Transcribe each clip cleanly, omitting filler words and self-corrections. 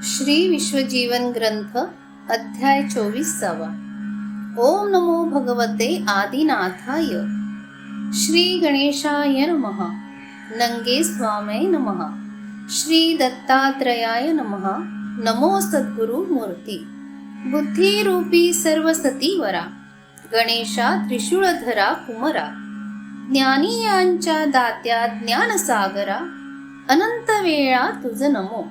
श्री विश्वजीवन ग्रंथ अध्याय 24. ओम नमो भगवते आदिनाथाय. श्री गणेशाय नमः. नंगे स्वामे नमः. श्री दत्तात्रयाय नमः. नमो सद्गुरु मूर्ती. बुद्धिरूपी सर्व सतीवरा. गणेशा त्रिशूळधरा कुमरा. ज्ञानियांच्या दात्या ज्ञानसागरा. अनंत वेळा तुझ नमो.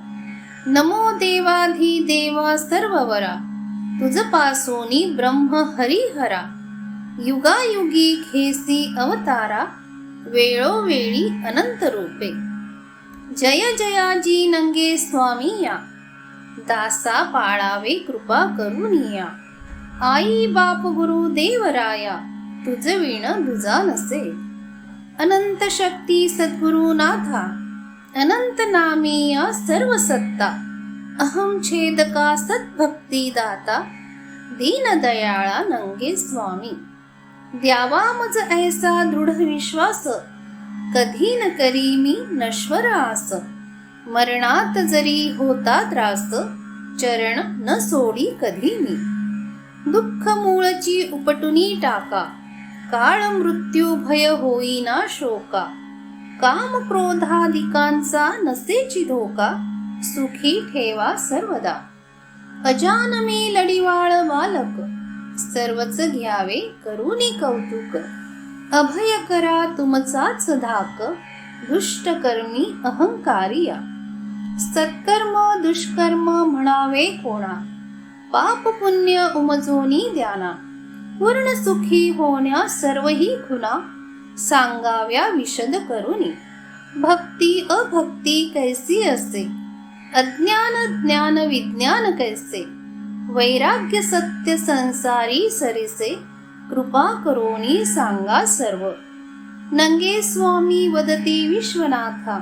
नमो देवाधिदेवा सर्ववरा. तुझ पासोनी ब्रह्म हरिहरा. युगायुगी घेसी अवतारा. वेळोवेळी अनंत रूपे. जय जयाजी नंगे स्वामिया. दासा पाळावे कृपा करुनिया. आई बाप गुरु देवराया. तुझ विण दुजा नसे. अनंत शक्ती सद्गुरुनाथा. अनंत नामीया सर्व सत्ता. अहम छेदका सद्भक्ती दाता. दीनदयाळा नंगे स्वामी. द्यावा मज ऐसा दृढ विश्वास. कधी न करी मी नश्वर आस. मरणात जरी होता त्रास. चरण न सोडी कधी मी. दुःख मूळची उपटुनी टाका. काळ मृत्यू भय होईना शोका. काम क्रोधादिकांचा नसेची धोका. सुखी ठेवा सर्वदा. अजानमी लढिवाळ बालक. सर्वच घ्यावे करुनी कौतुक. अभय करा तुमचाच धाक. दुष्टकर्मी अहंकारिया. सत्कर्म दुष्कर्म म्हणावे कोणा. पाप पुण्य उमजोनी द्याना. पूर्ण सुखी होण्या सर्वही खुना. सांगाव्या विशद करुनी. भक्ती अभक्ती कैसी असे. अज्ञान ज्ञान विज्ञान कैसे. वैराग्य सत्य संसारी सरिसे. कृपा करोनी सांगा सर्व. नंगे स्वामी वदती विश्वनाथा.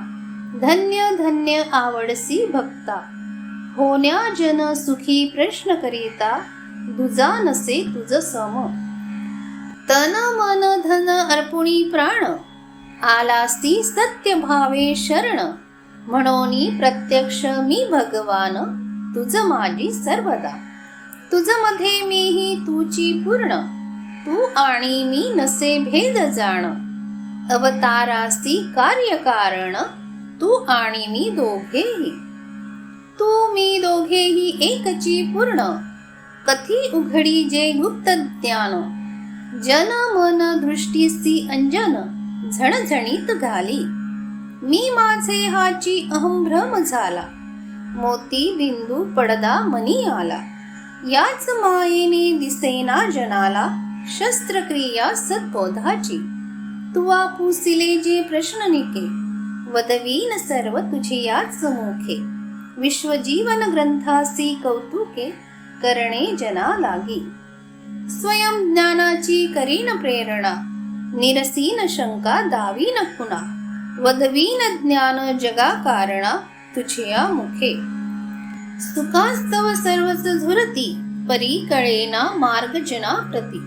धन्य धन्य आवडसी भक्ता. होण्या जन सुखी प्रश्न करिता. दुजा नसे तुझ सम. तन मन धन अर्पुणी प्राण. आलासी सत्य भावे शरण. म्हणोनी प्रत्यक्ष मी भगवान. तुझ माझी सर्वदा. तुझ मध्ये मीही तुची पूर्ण. तू आणि मी नसे भेद जाण. अवतारासी कार्यकारण. तू आणि मी दोघेही. तू मी दोघेही एकची पूर्ण. कथी उघडी जे गुप्त ज्ञान. जन मन दृष्टीसी अंजन. झणझणीत घाली. मी माझे हाची अहंभ्रम झाला. मोती बिंदू पडदा मनी आला. याच मायेने दिसेना जनाला. शस्त्रक्रिया सद्बोधाची. तुवा पुसिले जे प्रश्ननिके. वदवीन सर्व तुझी याच मुखे. विश्वजीवन ग्रंथासी कौतुके. करणे जना लागी. स्वयं ज्ञानाची करीन प्रेरणा. निरसीन शंका दावीन खुणा. वदवीन ज्ञान जगा कारणा. तुझ्या मुखे. सुखास्तव सर्वच झुरती. परी कळेना मार्ग जना प्रती.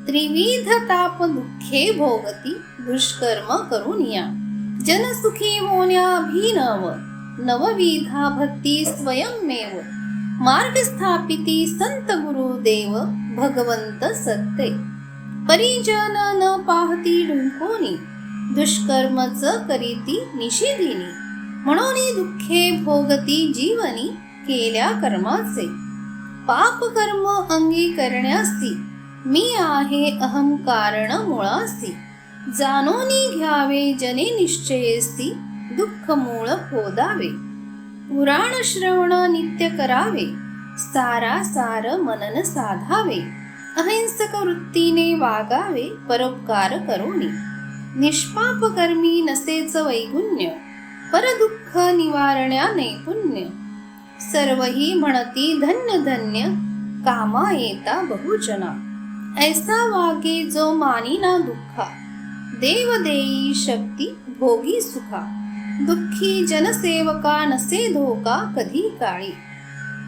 त्रिविध ताप दुःखे भोगती. दुष्कर्म करुनिया. जन सुखी होण्या अभिनव. नवविधा भक्ती स्वयंमेव. मार्ग स्थापिती संत गुरुदेव. भगवंत सत्य. परिजन न पाहती ढुंकोनी. दुष्कर्मच करीती निषेधिनी. म्हणून दुःखे भोगती जीवनी. केल्या कर्माचे. पाप कर्म अंगी करण्यासी. मी आहे अहम कारण मुळासी. जाणोनी घ्यावे जने निश्चयेसी. दुःख मूळ खोदावे. पुराण श्रवण नित्य करावे. सारासार मनन साधावे. अहिंसक वृत्तीने वागावे. परोपकार करुनी. निष्पाप कर्मी नसेच वैगुण्य. परदुःख निवारण्या नैपुण्य. सर्वही म्हणती धन्य धन्य. कामा येता बहुजना. ऐसा वागे जो मानिना दुःखा. देव देई शक्ती भोगी सुखा. दुःखी जनसेवका नसे धोका कधी काळी.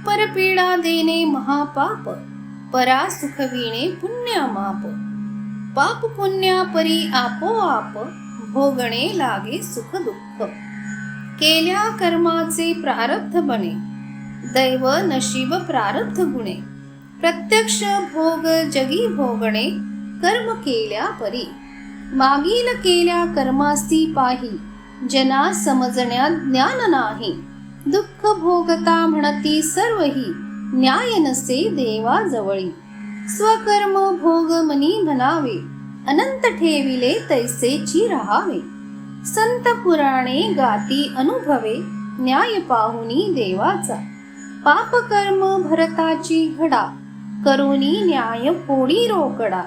परपीडा देणे महापाप. परा सुखविणे पुण्यामाप. पाप पुण्या परी आपोआप. भोगणे लागे सुख दुःख. केल्या कर्माचे प्रारब्ध बने. दैव नशीब प्रारब्ध गुणे, प्रत्यक्ष भोग जगी भोगणे, कर्म केल्या परी. मागील केल्या कर्मासी पाही, जना समजण्या ज्ञान नाही. दुःख भोगता म्हणती सर्वही, न्याय नसे देवा जवळी. स्वकर्म भोग मनी म्हणावे, अनंत ठेविले तैसेची राहावे. संत पुराणे गाती अनुभवे, न्याय पाहुनी देवाचा. पाप कर्म भरताची घडा, करुणी न्याय फोडी रोकडा.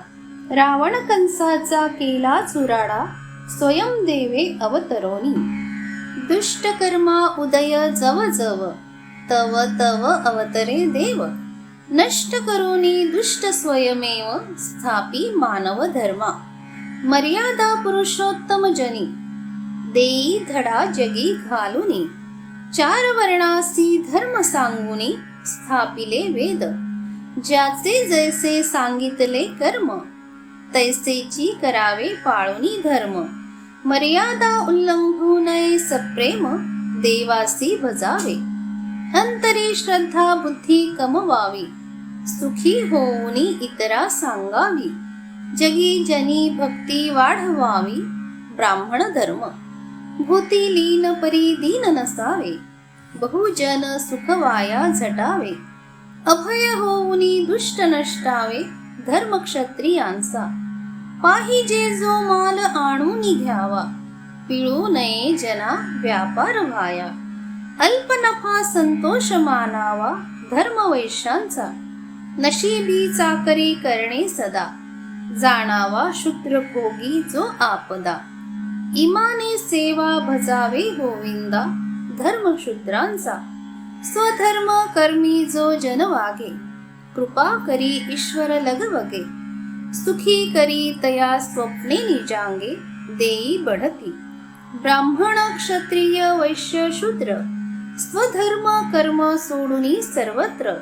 रावण कंसाचा केला चुराडा, स्वयं देवे अवतरोनी. दुष्ट कर्मा उदय जव जव, तव तव अवतरे देव. नष्ट करुणी दुष्ट स्वयमेव, स्थापी मानव धर्मा. मर्यादा पुरुषोत्तम जनी, देई धडा जगी घालुनी. चार वर्णासी धर्म सांगुनी, स्थापिले वेद. ज्याचे जैसे सांगितले कर्म, तैसेची करावे पाळुनी धर्म. मर्यादा उल्लंघू नये सप्रेम, देवासी भजावे. अंतरी श्रद्धा बुद्धी कमवावी, सुखी होऊनी इतरा सांगावी. जगी जनी भक्ती वाढवावी, ब्राह्मण धर्म. भूती लीन परी दीन नसावे, बहुजन सुखवाया झटावे. अभय होऊनी दुष्ट नष्टावे, धर्म क्षत्रियांचा. पाहिजे जो माल आणून घ्यावा, पिळू नये जना व्यापार व्हाया. अल्प नफा संतोष मानावा, धर्म वैश्यांचा. नशिबी चाकरी करणे सदा, जाणावा शूद्र भोगी जो आपदा. इमाने सेवा भजावे गोविंदा, धर्म शूद्रांचा. स्वधर्म कर्मी जो जन वागे, कृपा करी ईश्वर लगवगे. सुखी करी तया स्वप्ने निजांगे, देई बढती. ब्राह्मण क्षत्रिय वैश्य शूद्र, स्वधर्म कर्म सोडुनी सर्वत्र.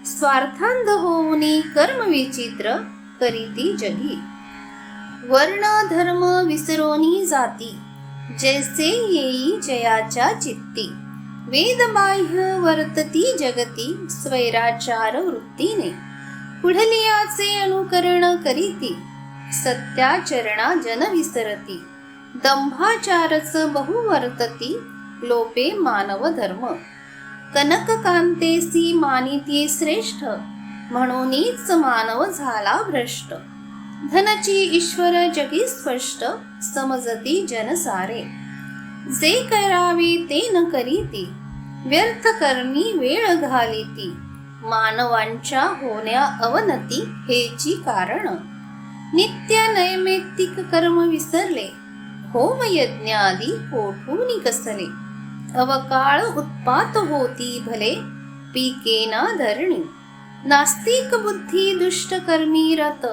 स्वार्थांध होऊनी कर्म विचित्र, करीती जगी. वर्ण धर्म विसरोनी जाती, जैसे येई जयाच्या चित्ती. वेदबाह्य वर्तती जगती, स्वैराचार वृत्तीने. पुढलियाचे अनुकरण करीती, सत्याचरणा जन विसरती. दंभाचारच बहु वर्तती, लोपे मानव धर्म. कनक कांतेसी मानिती श्रेष्ठ, म्हणूनच मानव झाला भ्रष्ट. धनची ईश्वर जगी स्पष्ट, समजती जन सारे. जे करावे ते न करीती, व्यर्थ कर्मी वेळ घालिती. मानवांच्या होण्या अवनती, हेची कारण. नित्य नैमित्तिक कर्म विसरले, होम यज्ञादी कोठूनी कसले. अवकाळ उत्पात होती भले, पीकेना धरणी. नास्तिक बुद्धी दुष्ट कर्मी रत,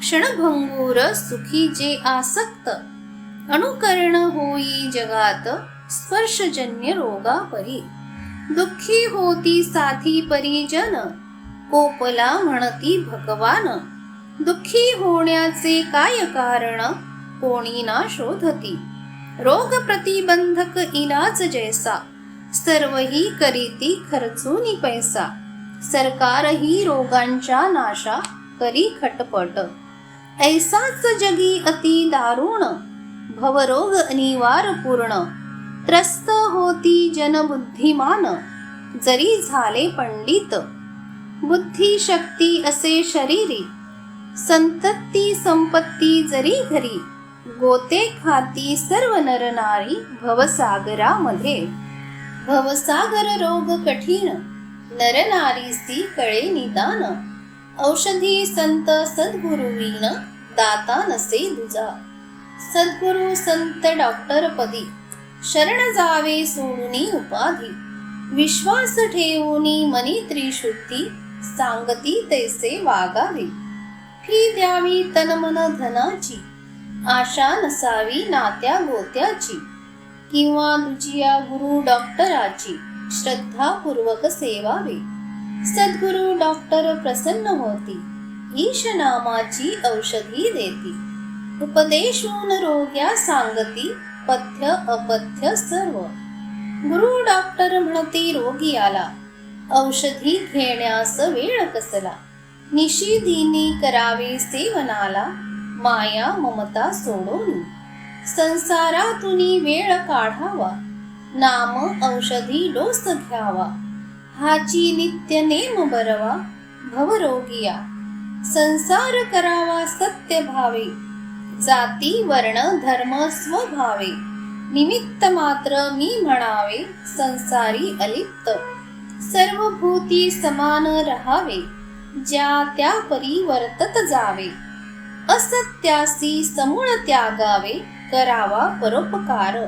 क्षणभंगूर सुखी जे आसक्त. अनुकरण होई जगात, स्पर्शजन्य रोगा परी. दुःखी होती साथी परिजन, कोपला म्हणती भगवान. दुःखी होण्याचे काय कारण, कोणी ना शोधती. रोग प्रतिबंधक इलाज जैसा, सर्वही करीती खर्चूनी पैसा. सरकारही रोगांच्या नाशा, करी खटपट. ऐसाच जगी अति दारुण, भवरोग अनिवार पूर्ण. त्रस्त होती जन बुद्धिमान, जरी झाले पंडित. बुद्धी शक्ती असे शरीरी, संतती संपत्ती जरी घरी. गोते खाती सर्व नरनारी, भवसागरामध्ये. भवसागर रोग कठीण, नरनारीसी कळे निदान. औषधी संत सद्गुरुवीण, दाता नसे दुजा. सद्गुरु संत डॉक्टर पदी, शरण जावे सोडुनी उपाधी. विश्वास ठेवुनी मनी त्रिशुद्धी, सांगती तैसे वागावे. फी द्यावी तन मन धनाची, आशा नसावी नात्या गोत्याची. किंवा दुजिया गुरु डॉक्टराची, श्रद्धापूर्वक सेवावे. सद्गुरु डॉक्टर प्रसन्न होती, ईश नामाची औषधी देती. उपदेशून रोग्या सांगती, पथ्य अपथ्य सर्व. गुरु डॉक्टर म्हणती रोगी आला, औषधी घेण्यास वेळ कसला. निशिदिनी करावे सेवनाला, माया ममता सोडून. संसारातुनी वेळ काढावा, नाम औषधी डोस घ्यावा. हाची नित्य नेम बरवा, भवरोगिया. संसार करावा सत्य भावे, जाती वर्ण धर्म स्वभावे. निमित्त मात्र मी म्हणावे, संसारी अलिप्त. सर्व भूती समान रहावे, ज्या त्या परी वर्तत जावे. असत्यासी समूळ त्यागावे, करावा परोपकार.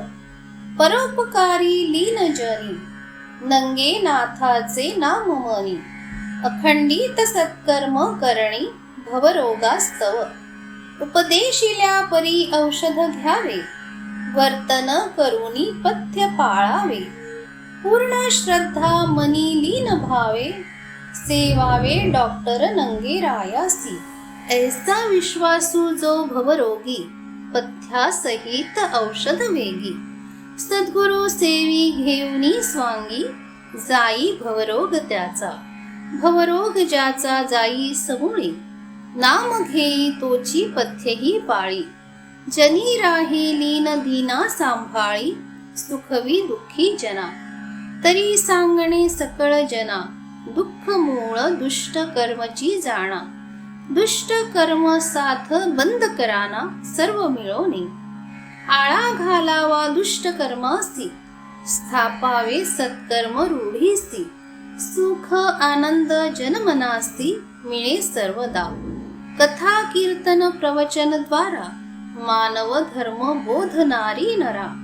परोपकारी लीन जनी, नंगे नाथाचे नाम मनी. अखंडित सत्कर्म करणी, भवरोगास्तव. उपदेशिल्या परी औषध घ्यावे, वर्तन करुनी पथ्य पाळावे. पूर्ण श्रद्धा मनी लीन भावे, सेवावे डॉक्टर नंगे रायासी. ऐसा विश्वासू जो भवरोगी, पथ्यासहित औषध वेगी. सद्गुरु सेवी घेऊनी स्वांगी, जाई भवरोग त्याचा. भवरोग ज्याचा जाई समूळी, नाम घेई तोची पथ्यही पाळी. जनी राही लीन दीना सांभाळी, सुखवी दुःखी जना. तरी सांगणे सकळ जना, दुःख मूळ दुष्ट कर्मची जाणा. दुष्ट कर्म साथ बंद कराना, सर्व मिळवणे. आळा घालावा दुष्ट कर्मासी, स्थापावे सत्कर्म रूढीसी. सुख आनंद जनमनासी, मिळे सर्वदा. कथा कीर्तन प्रवचन द्वारा, मानव धर्म बोधनारी नरा.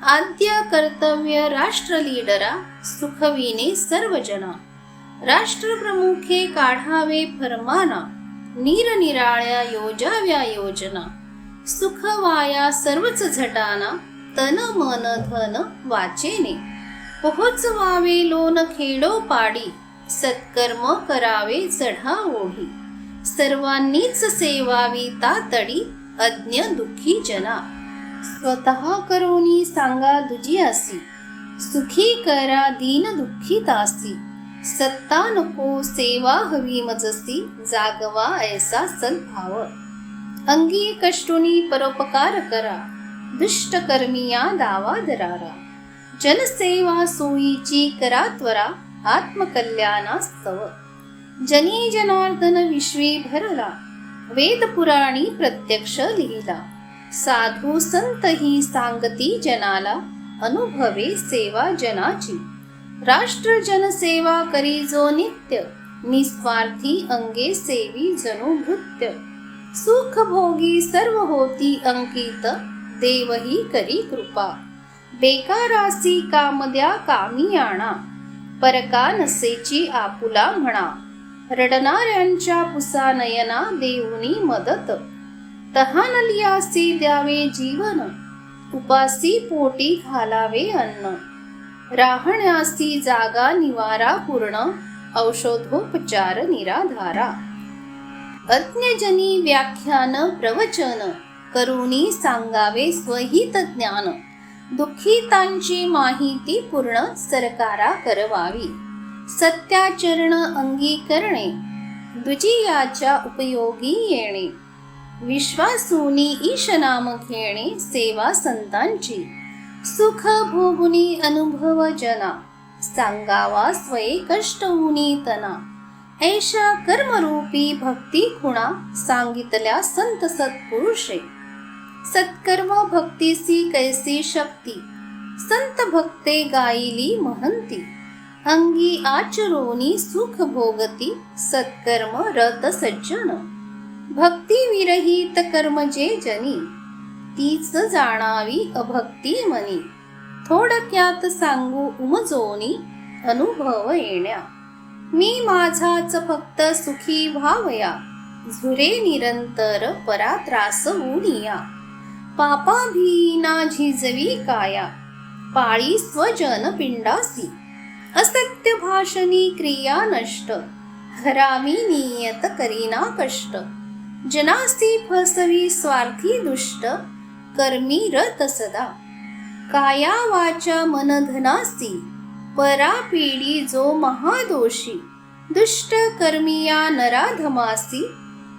आद्य कर्तव्य राष्ट्र लीडरा, सुखविने सर्व जना. राष्ट्रप्रमुखे काढावे फरमाना, निरनिराळ्या योजाव्या योजना. सुख वाया सर्वच झटाना, तन मन धन वाचेने. पोहोचवावे लोन खेडोपाडी, सत्कर्म करावे चढा ओढी. सर्वांनीच सेवावी तातडी, अज्ञ दुःखी जना. स्वतः करोनी सांगा दुजियासी, सुखी करा दीन दुःखी तासी. सत्ता नको सेवा हवी मजसी, जागवा ऐसा सद्भाव. अंगी कष्टुनी परोपकार करा, दुष्ट कर्मिया दावा दरारा. जनसेवा सोयीची करा त्वरा, आत्मकल्याणास्तव. जनी जनार्दन विश्वी भरला, वेद पुराणी प्रत्यक्ष लिहिला. साधू संत ही सांगती जनाला, अनुभवे सेवा जनाची. राष्ट्र जनसेवा करी जो नित्य, निस्वार्थी अंगे सेवी जणू भृत्य. सुख भोगी सर्व होती अंकित, देवही करी कृपा. बेकारासी काम द्या कामी आणा, परका नसेची आपुला म्हणा. रडणाऱ्यांच्या पुसा नयना, देऊनी मदत. तहानलियासी द्यावे जीवन, उपासी पोटी घालावे अन्न. राहण्यासी जागा निवारा पूर्ण, औषधोपचार निराधारा. अज्ञजनी व्याख्यान प्रवचन, करुणी सांगावे स्वहित ज्ञान. दुःखितांची माहिती पूर्ण, सरकारा करवावी. सत्याचरण अंगी करणे, द्विजीयाच्या उपयोगी येणे. विश्वासूनी ईश नाम घेणे, सेवा संतांची. सुख भोगुनी अनुभव जना, सांगावा स्वये कष्ट उनी तना. ऐशा कर्मरूपी भक्ती खुणा, सांगितल्या संत सत्पुरुषे. सत्कर्म भक्तीसी कैसी शक्ती, संत भक्ते गायिली महंती. अंगी आचरोनी सुख भोगती, सत्कर्म रत सज्जन. भक्ती विरहित कर्म जे जनी, तीच जाणावी अभक्ती मनी. थोडक्यात सांगू उमजोनी, अनुभव येण्या. मी माझाच फक्त सुखी व्हावया, झुरे निरंतर परा त्रास उनिया. पापाभीना झिजवी काया, पाळी स्वजन पिंडासी. असत्य भाषणी क्रिया नष्ट, हरामी नियत करीना कष्ट. जनासी फसवी स्वार्थी दुष्ट, कर्मी रत सदा. काया वाचा मन धनासी, परापीडी जो महादोषी, दुष्ट कर्मिया नराधमासी,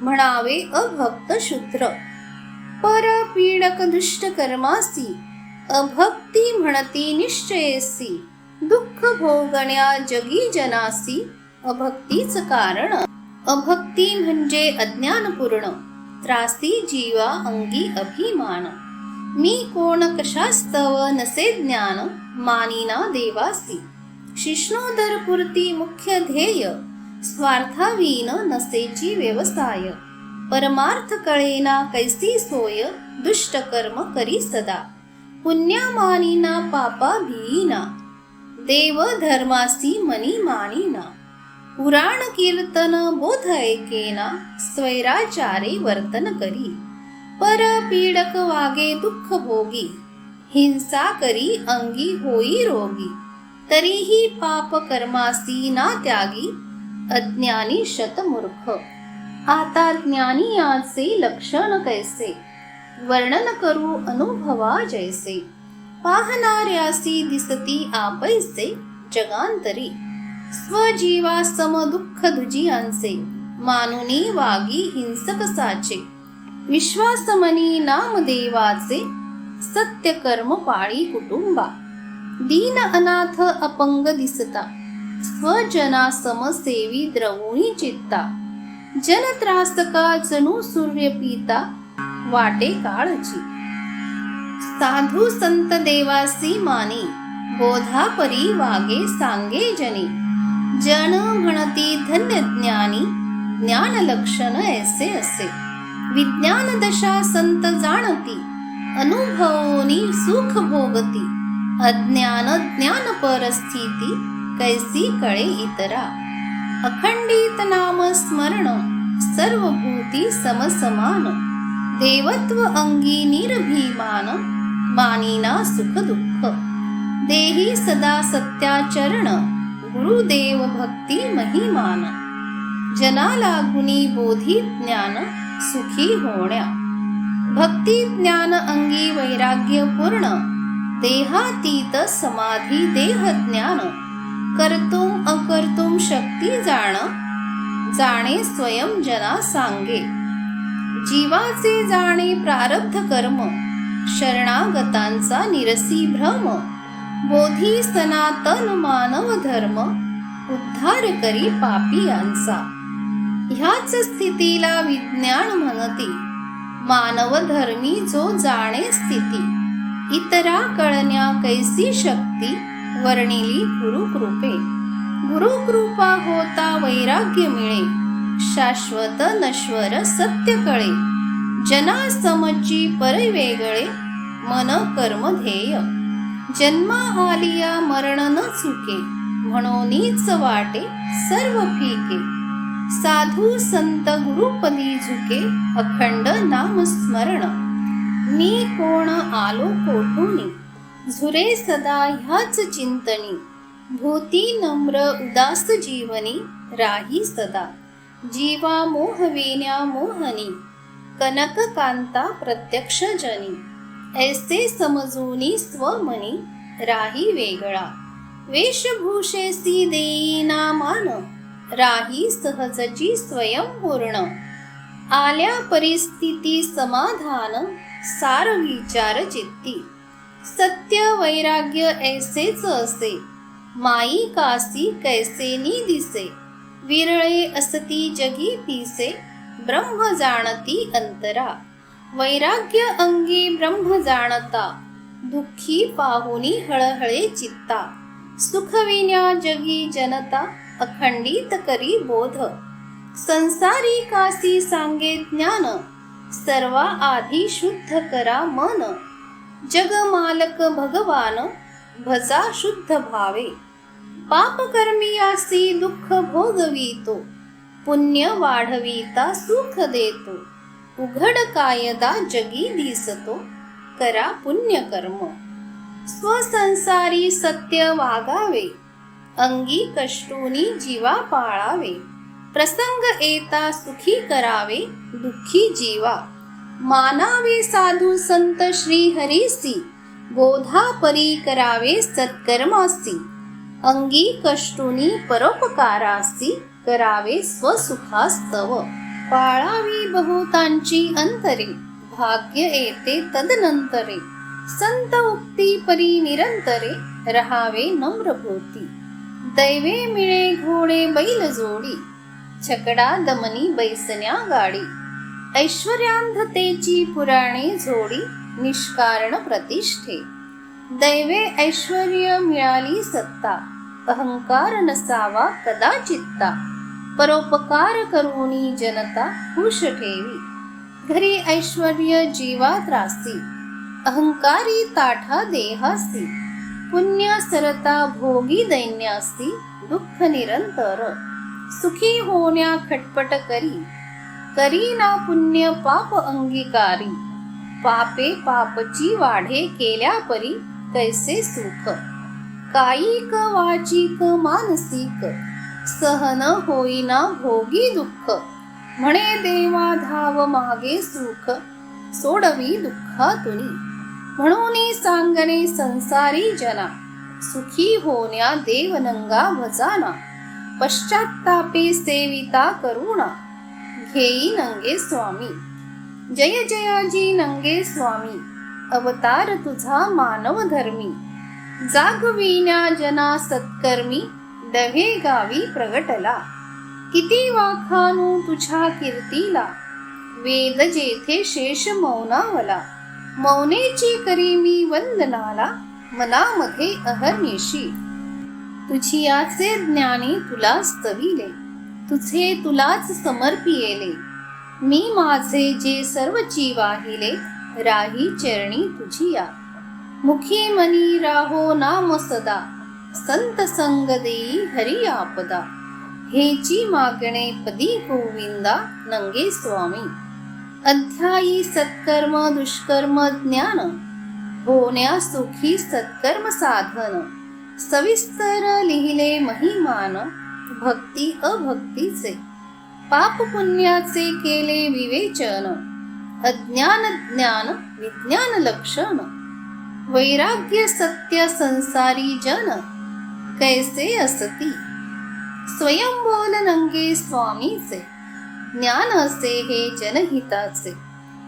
म्हणावे अभक्त शूद्र. परपीडक दुष्ट कर्मासी, अभक्ती म्हणती निश्चयसी, दुःख भोगण्या जगी जनासी, अभक्तीच कारण. अभक्ती म्हणजे अज्ञानपूर्ण, त्रासी जीवा अंगी अभिमान. मी कोण कशास्तव नसे ज्ञान, मानिना देवासी. शिष्णोदरपूर्ती मुख्य ध्येय, स्वार्थावीन नसेची व्यवसाय. परमार्थ कळेना कैसी सोय, दुष्ट कर्म करी सदा. पुण्या मानिना पापा भीना, देव धर्मासी मनी मानिना. पुराण कीर्तन बोध ऐकेना, स्वैराचारी वर्तन करी. परपीडक वागे दुःख भोगी, हिंसा करी अंगी होई रोगी. तरीही पाप कर्मासी ना त्यागी, अज्ञानी शतमूर्ख. आता ज्ञानी याचे लक्षण कैसे, वर्णन करू अनुभवा जैसे. पाहणाऱ्यासी दिसती आपैसे, जगांतरी. स्वजीवा सम दुःख दुजियांचे, मानुनी वागी हिंसक साचे. विश्वासमनी नामदेवाचे, सत्य कर्म पाळी कुटुंबा. दीन अनाथ अपंग दिसता, स्वजना समसेवी द्रवुणी चित्ता. जन त्रासका जणू सूर्य पिता, वाटे काळची. साधू संत देवासी मानी, बोधापरी वागे सांगे जनी. जन म्हणती धन्य ज्ञानी, ज्ञान लक्षण ऐसे असे. विज्ञान दशा संत जाणती, अनुभवोनी सुख भोगती. अज्ञान ज्ञान परस्थिती, कैसी कळे इतरा. अखंडित नाम स्मरण, सर्व भूती समसमान. देवत्व अंगी निर्भिमान, मानिना सुख दुःख. देही सदा सत्याचरण, गुरुदेव भक्ती महिमान. जनाला गुणी बोधी ज्ञान, सुखी होण्या. भक्ती ज्ञान अंगी वैराग्य पूर्ण, देहातीत समाधी देह ज्ञान. कर्तुम अकर्तुम शक्ती जाण, जाणे स्वयं जना सांगे. जीवाचे जाणे प्रारब्ध कर्म, शरणागतांचा निरसी भ्रम. बोधी सनातन मानव धर्म, उद्धार करी पापियांचा. ह्याच स्थितीला विज्ञान म्हणती, मानव धर्मी जो जाणे स्थिती. इतरा कळण्या कैसी शक्ती, वर्णिली गुरुकृपे. गुरुकृपा होता वैराग्य मिळे, शाश्वत नश्वर सत्य कळे. जना समची परवेगळे, मन कर्म ध्येय. जन्मा आलिया मरण न चुके, म्हणूनच वाटे सर्व फिके. साधू संत गुरुपदी झुके, अखंड नाम स्मरण. मी कोण आलो कोठूनी, झुरे सदा ह्याच चिंतनी. भूती नम्र उदास जीवनी, राही सदा. जीवा मोहविन्या मोहनी, कनक कांता प्रत्यक्ष जनी. ऐसे समजूनी स्वमनी, राही वेगळा. वेशभूषेसी देईना मान, राही सहजची स्वयंपूर्ण. आल्या परिस्थिती समाधान, सार विचार चित्ती. सत्य वैराग्य ऐसेच असे, माई कासी कैसेनी दिसे. विरळे असती जगी पिसे, ब्रह्म जाणती अंतरा. वैराग्य अंगी ब्रह्म जाणता, दुःखी पाहुनी हळहळे चित्ता. सुखविन्या जगी जनता, अखंडित करी बोध. संसारी कासी सांगे ज्ञान, सर्वा आधी शुद्ध करा मन. जग मालक भगवान, भजा शुद्ध भावे. पाप कर्मियासी दुःख भोगवितो, पुण्य वाढविता सुख देतो. उघड कायदा जगी दिसतो, करा पुण्य कर्म. स्वसंसारी सत्य वागावे, अंगी कष्टोनी जीवा पाळावे. प्रसंग येता सुखी करावे, दुःखी जीवा. मानावे साधू संत श्री हरीसी, बोधा परी करावे सत्कर्मासी. अंगी कष्टुनी परोपकारासी करावे स्वसुखास्तव. पाळावी बहुतांची अंतरे भाग्य येते तदनंतरे. संत उक्ती परी निरंतरे रहावे नम्रभूती. दैवे मिळे घोडे बैल जोडी छकडा दमनी बैसण्या गाडी. ऐश्वर्यांधतेची पुराणे जोडी निष्कारण प्रतिष्ठे. दैवे ऐश्वर्य मिळाली सत्ता अहंकार नसावा कदाचित्ता. परोपकार करुणी जनता खुश ठेवी. घरी ऐश्वर्य जीवा त्रासी अहंकारी ताठा देहासी. पुण्य सरता भोगी दैन्यासी दुःख निरंतर. सुखी होण्या खटपट करी ना पुण्य पाप अंगीकारी. पापे पापची वाढे केल्या परी कैसे सुख. कायिक वाचिक मानसिक सहन होईना भोगी दुःख. म्हणे देवा धाव मागे सुख सोडवी दुःखातुनी. म्हणून सांगणे संसारी जना सुखी होण्या देवनंगा भजाना. पश्चात्तापे सेविता करुणा घेई नंगे स्वामी. जय जयाजी नंगे स्वामी अवतार तुझा मानव धर्मी. जागविण्या जना सत्कर्मी डव्हे गावी प्रगटला. किती वाखाणू तुझ्या कीर्तीला वेद जेथे शेष मौनावला. मौनेची करी मी वंदनाला मनामध्ये अहर्निशी. तुझियाचे ज्ञानी तुला स्तविले तुझे तुलाच समर्पियेले. मी माझे जे सर्वची वाहिले राही चरणी तुझिया. मुखी मनी राहो नाम सदा संत संग देई हरी आपदा. हेची मागणे पदी गोविंदा नंगे स्वामी. अध्यायी सत्कर्म दुष्कर्म ज्ञान होण्या सुखी सत्कर्म साधन. सविस्तर लिहिले महिमान भक्ती अभक्तीचे. पाप पुण्याचे केले विवेचन अज्ञान ज्ञान विज्ञान लक्षण. वैराग्य सत्य संसारी जन कैसे असती. स्वयं बोल नंगे स्वामीचे ज्ञान असे हे जनहिताचे.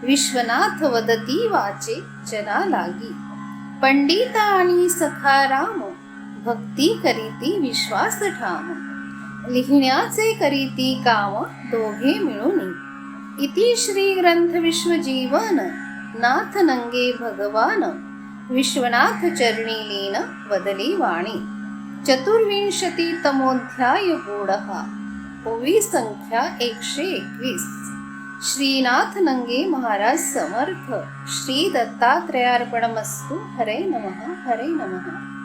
विश्वनाथ वदती वाचे जना लागी. पंडित आणि सखा राम भक्ती करीती विश्वास ठाम. लिहिण्याचे करीती काम दोघे मिळून. इति श्री ग्रंथ विश्वजीवन नाथ नंगे भगवान. विश्वनाथ चरणी लीन वदली वाणी. 24तमोऽध्याय गूढः. ओवी संख्या 121. श्रीनाथ नंगे महाराज समर्थ. श्री दत्तात्रयार्पणमस्तु. हरे नमः हरे नमः.